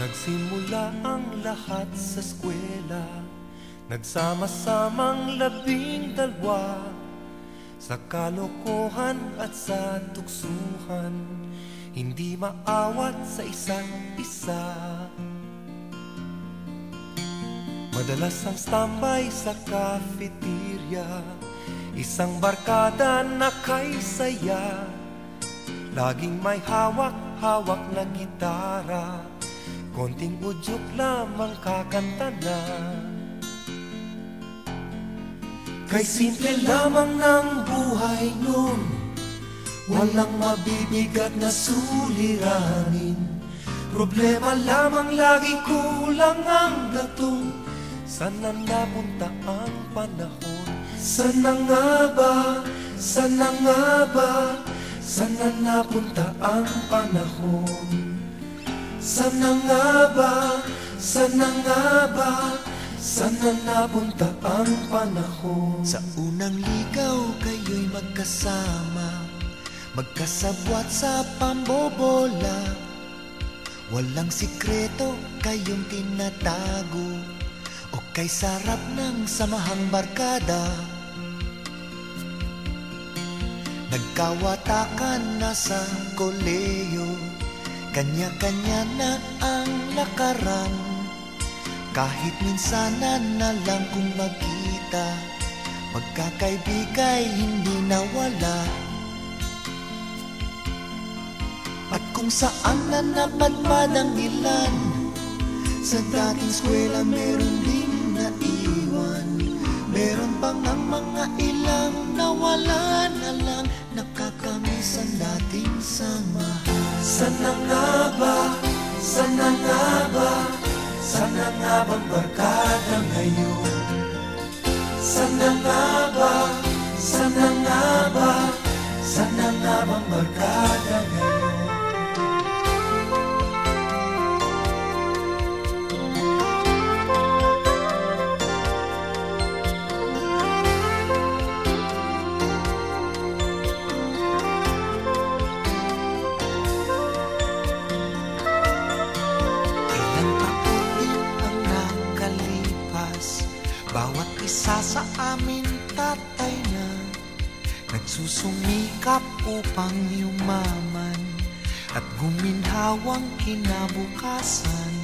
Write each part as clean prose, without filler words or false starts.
Nagsimula ang lahat sa eskwela, nagsama-samang 12 sa kalokohan at sa tuksuhan, hindi maawat sa isa't isa. Madalas ang standby sa cafeteria, isang barkada na kay saya, laging may hawak-hawak na gitara, konting udyok lamang kakanta na. Kay simple lamang ng buhay nun, walang mabibigat na suliranin. Problema lamang lagi kulang ang gatong, sana napunta ang panahon. Sana nga ba, sana nga ba, sana napunta ang panahon. Sana nga ba, sana nga ba, sana napunta ang panahon. Sa unang ligaw kayo'y magkasama, magkasabwat sa pambobola. Walang sikreto kayong tinatago, o kay sarap ng samahang barkada. Nagkawatakan na sa koleyo, kanya-kanya na ang lakaran. Kahit minsanan na lang kung magkita, magkakaibigay hindi nawala. At kung saan na napadpad ang ilan, sa dating eskwela meron din naiwan. Meron pang ang mga ilang nawala na lang, nakakamiss ang dating samahan. Sana nga ba, sana nga ba, sana nga bang barkada ngayon? Sana nga ba, sana nga ba, sana nga bang barkada ngayon? Bawat isa sa amin tatay na nagsusumikap upang yumaman at guminhawang kinabukasan.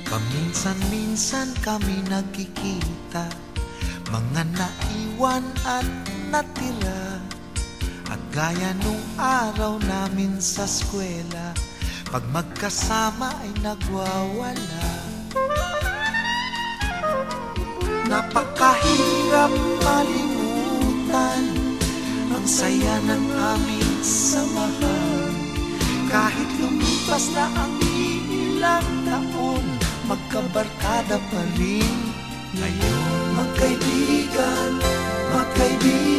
Paminsan-minsan kami nagkikita, mga naiwan at natira. At gaya nung araw namin sa eskwela, pag magkasama ay nagwawala. Napakahirap malimutan ang saya ng aming samahan. Kahit lumipas na ang ilang taon, magkabarkada pa rin ngayon. Magkaibigan, magkaibigan,